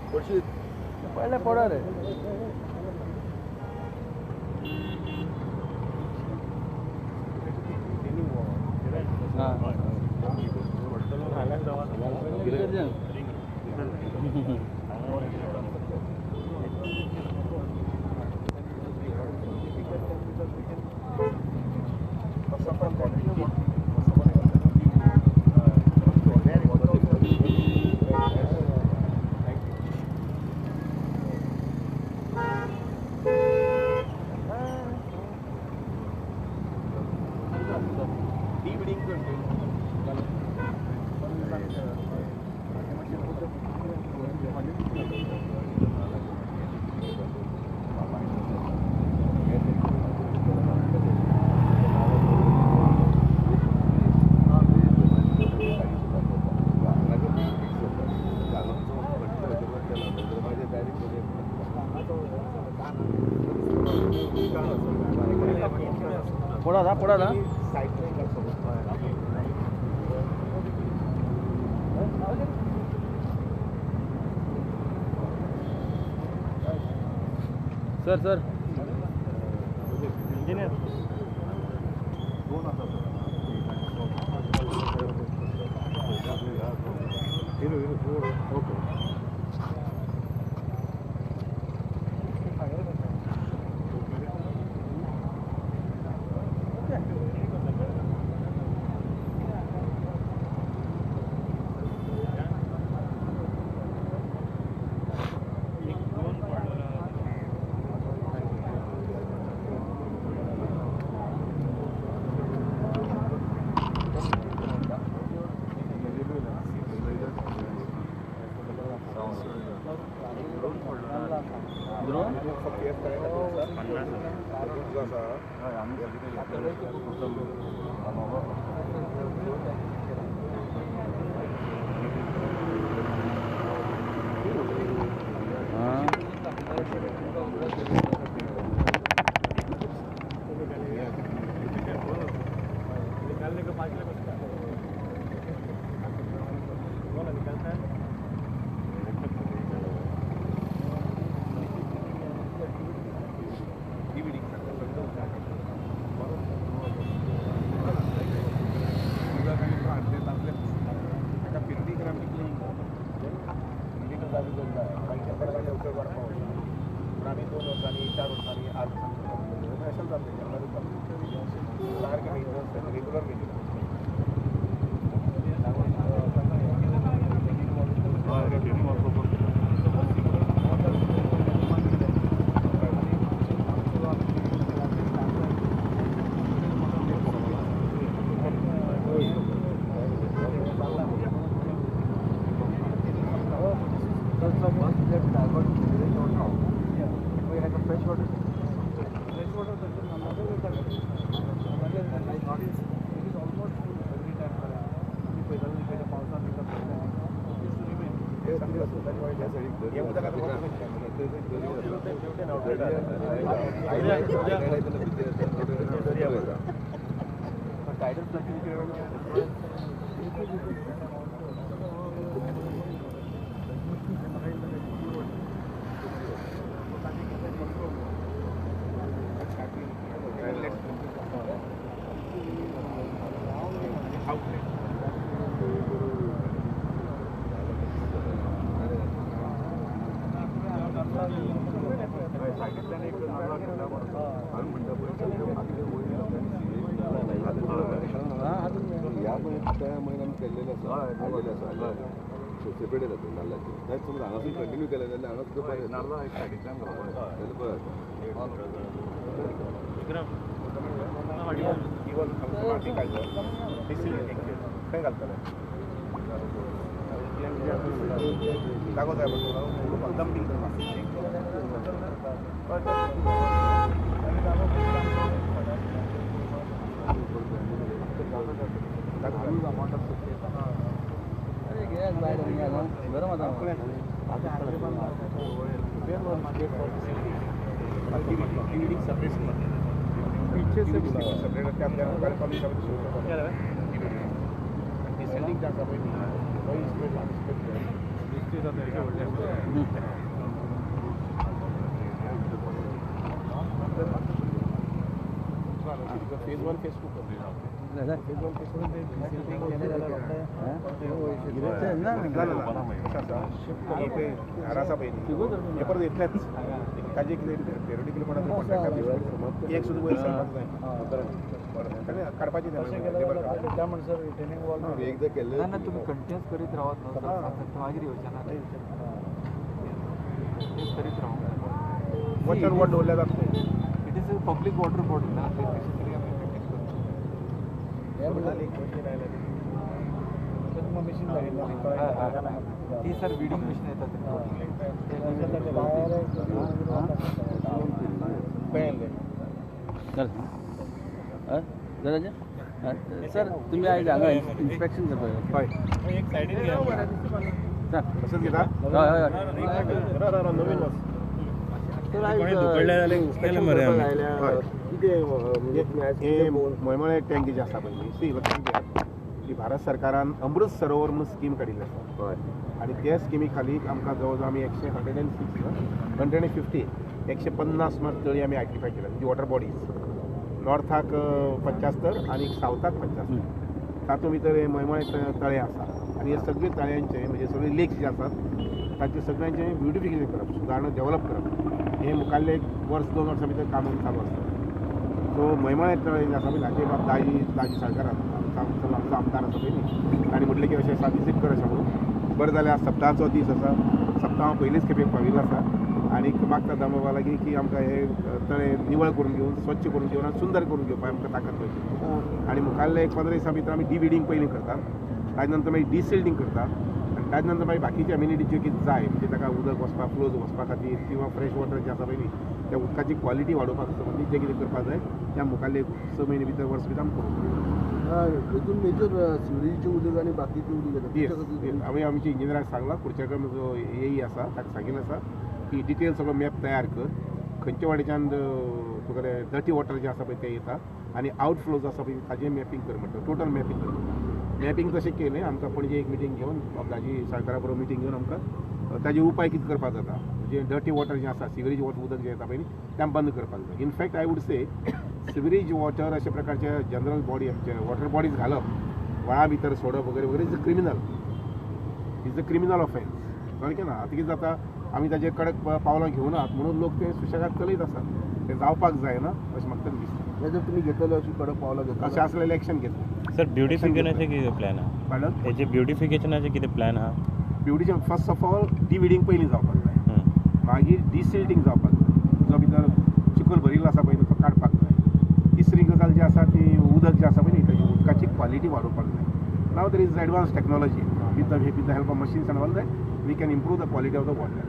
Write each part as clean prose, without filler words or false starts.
पहले पड़ा रे पड़ा था सर इंजीनियर सेपरेट जातो नाल्लाचे नाही समजा हांगासून कंटिन्यू केलें जाल्यार हांगा सुद्दां पाय नाल्ला एक सायडींतल्यान खंय घालतले जागो जाय पडटलो डंपिंग गरम आता पीछे से सेपरेट करके आपने कार्यक्रम डिसेंडिंग का समय वही इसमें फेज 1 फेज 2 परत येतल्याच ताजे थेरोटिकल म्हणत एक सुद्धा वयर काडपाची एकदा केलं ना तुम्ही कंटिन्यूस करीत राहत नव्हतं मागीर योजना करीत राहू वॉटर वॉट डोलल्या जात it is a public water body ना ती सर विडिंग मशीन येतात सर तुम्ही आयज हांगा इन्स्पेक्शन करता हय एक सायडीन घ्या तसंच घेता नवीन हे मळमळे टँकी जे आसा पळय सी लक्षात घेयात की भारत सरकारान अमृत सरोवर म्हणून स्कीम काडिल्ली आसा आणि त्या स्किमी खाली आमकां जवळ जवळ आमी 150 तळी आमी आयडेंटिफाय केल्या म्हणजे वॉटर बॉडीज नॉर्थाक 75 आणि सावथाक 75 तातूंत भितर हे मळमळे तळे आसा आणि हे सगळे तळ्यांचे म्हणजे सगळे लेक्स जे आसात तांचे सगळ्यांचे ब्युटिफिकेशन करप सुदारणा डेव्हलप करप हे मुखाल्ले 1-2 वर्सां भितर काम चालू आसता सो मळमळे तळे जे आसा पळय ताचे बाब दाजी सरकारान आमचो आमदार आसा पळय न्ही ताणी म्हटलें की अशें आसा विजीट कर अशें म्हणून बरें जाल्यार आज सप्ताहाचो दीस आसा सप्ताह पयलींच खेपे पाविल्लो आसा आनी मागता दामोबा लागीं की आमकां हे तळे निवळ करून घेवन स्वच्छ करून घेवन आनी सुंदर करून घेवपाक आमकां ताकद मेळची आनी मुखाल्ले 15 दिसां भितर आमी डिविडींग पयलीं करतात ताजे नंतर मागीर डिसिल्डिंग करतात आनी ताजे नंतर मागीर बाकीचे एम्युनिटीज ज्यो कितें जाय म्हणजे ताका उदक वचपाक फ्लोज वचपा खातीर किंवा फ्रेश वॉटर जें आसा पळय न्ही त्या उदकाची क्वॉलिटी वाडोवपाक संबंदीत जें कितें करपाक जाय त्या मुखाल्ले 6 म्हयने भितर वर्स भितर आमी करूं हितून मेजर सिवरेजीचे उदक आनी बाकीचे उदक येता आमी आमच्या इंजिनियराक सांगलां कुडचेकर जो येई आसा ताका सांगिल्लें आसा की डिटेल सगळो मॅप तयार कर खंयच्या वाटेच्यान तुगेले डर्टी वॉटर जें आसा पळय तें येता आनी आवटफ्लोज आसा पळय ताजें मॅपींग कर म्हणटा टोटल मॅपींग कर मॅपींग तशें केलें आमकां पणजे एक मिटींग घेवन ताजी सरकारा बरोबर मिटींग घेवन आमकां ताजे उपाय कितें करपाक जाता म्हणजे डर्टी वॉटर जें आसा सिवरेज वॉटर उदक जें येता पळय न्ही तें बंद करपाक जाय in fact I would say sewerage water अशा प्रकारचे जनरल बॉडी आमचे वॉटर बॉडीज घालप व्हाळा भितर सोडप वगैरे वगैरे इज अ क्रिमिनल ऑफेन्स कळ्ळें ना आतां कितें जाता आमी ताजेर कडक पावलां घेवनात म्हणून लोक ते सुशेगाद चलयत आसात ते जावपाक जायना अशें म्हाका तरी दिसता जर तुमी घेतले अशी कडक पावलां अशें असलेलें एक्शन घेतलें सर ब्युटिफिकेशनाचे कितें प्लॅन आहा मॅडम हेजे ब्युटिफिकेशनाचे कितें प्लॅन आहा ब्युटिशन फर्स्ट ऑफ ऑल डिविडींग पयलीं जावपाक जाय मागीर डिसिल्डिंग जावपाक जाय जो भितर चिखल भरिल्लो आसा पळय तो काडपाक जाय तिसरी गजाल जी आसा ती उदक जें आसा पळय न्ही ताची उदकाची क्वॉलिटी वाडोवपाक जाय now there is advance technology with the help of machines and all that we can improve the quality of the water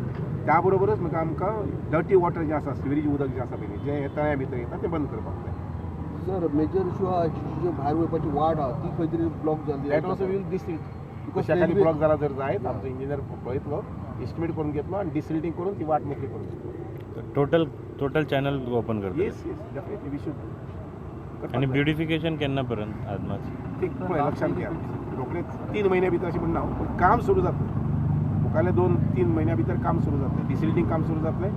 त्या बरोबरच म्हाका आमकां डर्टी वॉटर जें आसा सिवरेज उदक जें आसा पळय न्ही जें तळ्या भितर येता तें बंद करपाक जाय सर मेजर इशू आहा जी भायर वयपाची वाट आहा ती खंय तरी ब्लॉक जाल्ली दॅट ऑल्सो वील डिसिल्ट कशा खाली ब्लॉक जाला जर जायत आमचो इंजिनियर पळयतलो एस्टिमेट करून घेतलो आनी डिसिल्टिंग करून ती वाट मोकळी करून दितलो टोटल चॅनल ओपन करता येस डेफिनेटली वी शूड आणि ब्युटिफिकेशन केन्ना पर्यंत आदमास ठीक पळय लक्षात घ्या रोखडेच 3 महिन्या भितर अशें म्हणना पूण काम सुरू जातलें मुखाल्ले 2-3 महिन्या भितर काम सुरू जातलें डिसिल्टिंग काम सुरू जातलें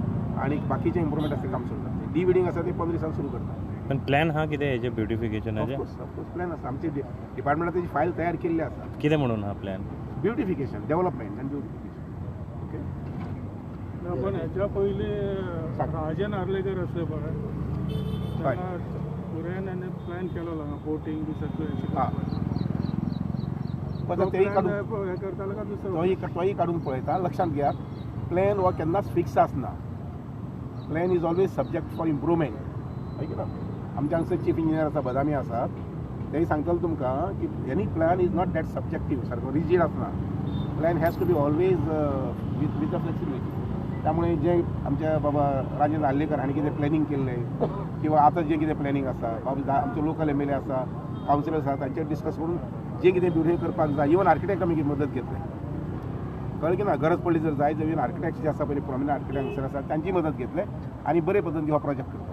आणि बाकीचे इम्प्रुवमेंट आसा ते काम सुरू जातलें डिविडींग आसा ते 15 दिसांनी सुरू करता पण प्लॅन हा कितें हेजे ब्युटिफिकेशनाचे ऑफकोर्स प्लॅन आसा आमचे डिपार्टमेंटान तेजी फायल तयार केल्ली आसा कितें म्हणून हा प्लॅन ब्युटिफिकेशन डेव्हलपमेंट आनी ब्युटिफिकेशन ओके पण ह्याच्या पहिले राजन आर्लेकर असले बघा त्याला पुऱ्याने प्लॅन केलेला बोटिंग बी सगळं हां पण तेही काडून हे करताना का दुसरं तोही काडून पळयता लक्षात घ्या प्लॅन हो केन्नाच फिक्स आसना plan is always subject for improvement कळ्ळें ना आमचे हांगसर चीफ इंजिनियर आसा बदामी आसात तेही सांगतले तुमकां की any plan is not that subjective सारको रिजीड आसना plan has to be always with a flexibility त्यामुळे जे आमच्या बाबा राजेंद्र आल्लेकर हांणी कितें प्लॅनिंग केल्लें किंवा आतां जें कितें प्लॅनिंग आसा बाबा आमचे लोकल एमएलए आसा कावन्सिलर आसा तांचेर डिस्कस करून जें कितें ब्युटी करपाक जाय इवन आर्किटेक्ट आमी मदत घेतले कळ्ळें की ना गरज पडली जर जाय जाल्यार आर्किटेक्ट जे आसा पळय प्रॉमिनंट आर्किटेक्ट हांगसर आसा तांची मदत घेतले आनी बरे पद्दतीन हो प्रोजेक्ट करतले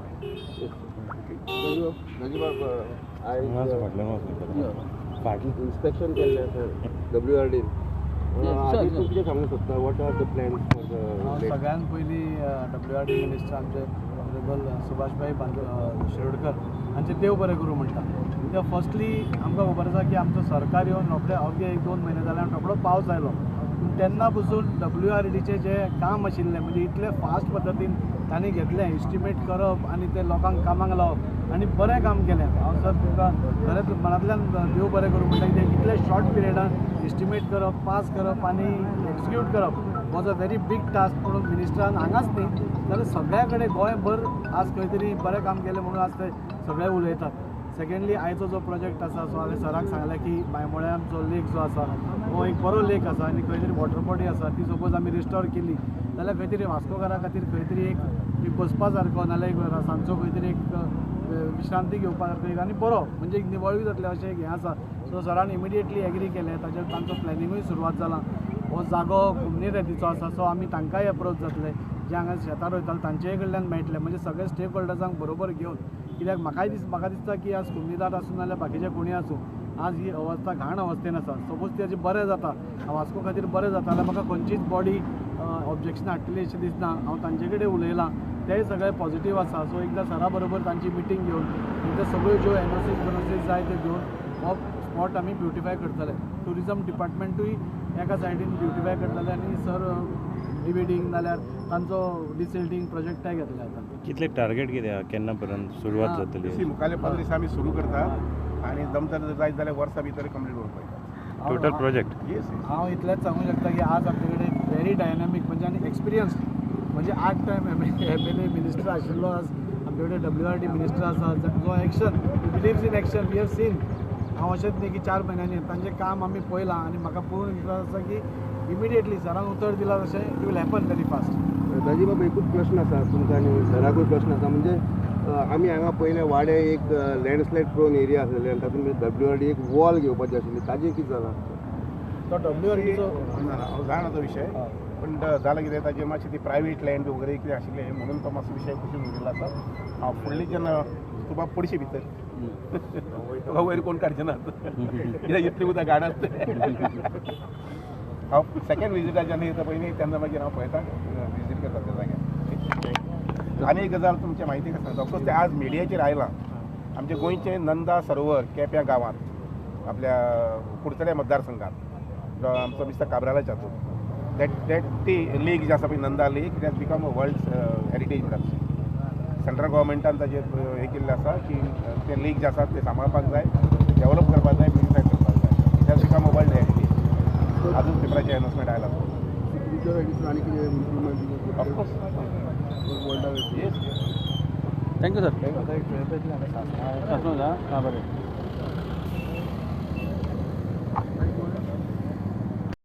फाटल्यान इन्स्पेक्शन केल्लें सर WRD आधी तूं कितें सांगूंक सोदता what are the plans for the सगळ्यात पयलीं WRD मिनिस्टर आमचे ऑनरेबल सुभाषभाई शिरोडकर हांचे देव बरें करूं म्हणटा कित्याक फर्स्टली आमकां खबर आसा की आमचो सरकार येवन रोखडे अवघे 1-2 म्हयने जाले आनी रोखडो पावस आयलो पूण तेन्ना पसून WRDचें जें काम आशिल्लें म्हणजे इतले फास्ट पद्दतीन तांणी घेतलें एस्टिमेट करप आनी ते लोकांक कामाक लावप आनी बरें काम केलें हांव सर तुमकां खरेंच मनांतल्यान देव बरें करूं म्हणटा कित्याक इतले शॉर्ट पिरियडान एस्टिमेट करप पास करप आनी एक्सिक्यूट करप was a very big task म्हणून मिनिस्टरान हांगाच न्ही जाल्यार सगळ्या कडेन गोंयभर आज खंय तरी बरें काम केलें म्हणून आज ते सगळे उलयतात सेकेंडली आयचो जो प्रोजेक्ट आसा सो हांवें सराक सांगलें की बांयमोळ्यांचो लेक जो आसा हो एक बरो लेक आसा आनी खंय तरी वॉटर बॉडी आसा ती सपोज आमी रिस्टोर केली जाल्यार खंय तरी वास्कोकारा खातीर खंय तरी एक बसपा सारको नाल्यार एक सांजचो खंय तरी एक विश्रांती घेवपा सारको एक आनी बरो म्हणजे निवळूय जातलें अशें एक हें आसा सो सरान इमिडिएटली एग्री केलें ताचेर तांचो प्लॅनिंगूय सुरवात जाला हो जागो कुमनी रेतीचो आसा सो आमी तांकांय अप्रोच जातले जे हांगा शेतां रोयताले तांचे कडल्यान मेळटले म्हणजे सगळे स्टेक होल्डर्सांक बरोबर घेवन कित्याक म्हाका दिसता की आज कुमनीदार आसूं नाल्यार बाकीचे कोणी आसूं आज ही अवस्था घाण अवस्थेन आसा सपोज ती बरें जाता वास्को खातीर बरें जाता जाल्यार म्हाका खंयचीच बॉडी ऑब्जेक्शन हाडटली अशें दिसना हांव तांचे कडेन उलयलां तेय सगळे पॉझिटीव आसा सो एकदां सरा बरोबर तांची मिटींग घेवन एकदां सगळ्यो ज्यो एनओसीज जाय त्यो घेवन हो स्पॉट आमी ब्युटिफाय करतले टुरिजम डिपार्टमेंटूय एका सायडीन ब्युटिफाय करतले आनी सर रिबिडिंग नाल्यार तांचो डिसिल्टिंग प्रोजेक्टाय घेतले आतां कितले टार्गेट कितें आहा केन्ना पर्यंत सुरवात जातली मुखाले 15 दिसा आमी सुरू करता आनी जमता जायत जाल्यार वर्सा भितर कंप्लीट करपाक टोटल प्रोजेक्ट येस हांव इतलेंच सांगूंक शकता की आज आमचे कडेन व्हेरी डायनॅमीक म्हणजे आनी एक्सपिरियन्स म्हणजे 8 टायम MLA मिनिस्टर आशिल्लो आज आमचे कडेन WRD मिनिस्टर आसा जो action believes in action we have seen हांव अशेंच न्ही की 4 म्हयन्यांनी तांचें काम आमी पळयलां आनी म्हाका पूर्ण विश्वास आसा की इमिडिएटली सरान उतर दिलां तशें it will happen very fast Daji Baba एकूच प्रश्न आसा तुमकां आनी सराकूय प्रश्न आसा म्हणजे आमी हांगा पयले वाडे एक लँडस्लायड प्रोन एरिया आसलेले आनी तातूंत WRD एक वॉल घेवपाची आशिल्ली ताजें कितें जालां तो WRDचो हांव जाणा तो विशय पण जालें कितें ताजेर मातशी ती प्रायवेट लँड वगैरे कितें आशिल्लें म्हणून तो मातसो विशय कुशीन उरिल्लो आसा हांव फुडली जेन्ना तूं बाबा पडशे भितर वयर कोण काडचे नात कित्याक इतली उदक गाड आसता हांव सेकेंड विजिटार जेन्ना येता पयलीं तेन्ना मागीर हांव पळयतां विजीट करता त्या जाग्यार आनी एक गजाल तुमच्या म्हायती सांगता ऑफकोर्स ते आज मिडियाचेर आयलां आमचे गोंयचे नंदा सरोवर केप्यां गांवांत आपल्या कुडचड्या मतदारसंघात जो आमचो मिस्टर काब्रालाच्या हातूंत दॅट ती लेक जी आसा पळय Nanda lake it has become a world heritage म्हणटा सेंट्रल गव्हर्मेंटान ताजेर हें केल्लें आसा की ते लेक जे आसा ते सांबाळपाक जाय डेवलप करपाक जाय ब्युटिफाय करपाक जाय it has become a world heritage अजून पेपराचेर एनाउन्समेंट आयला आनी कितें improvement of course yes thank you sir एक खेळपेंतल्यान हां बरें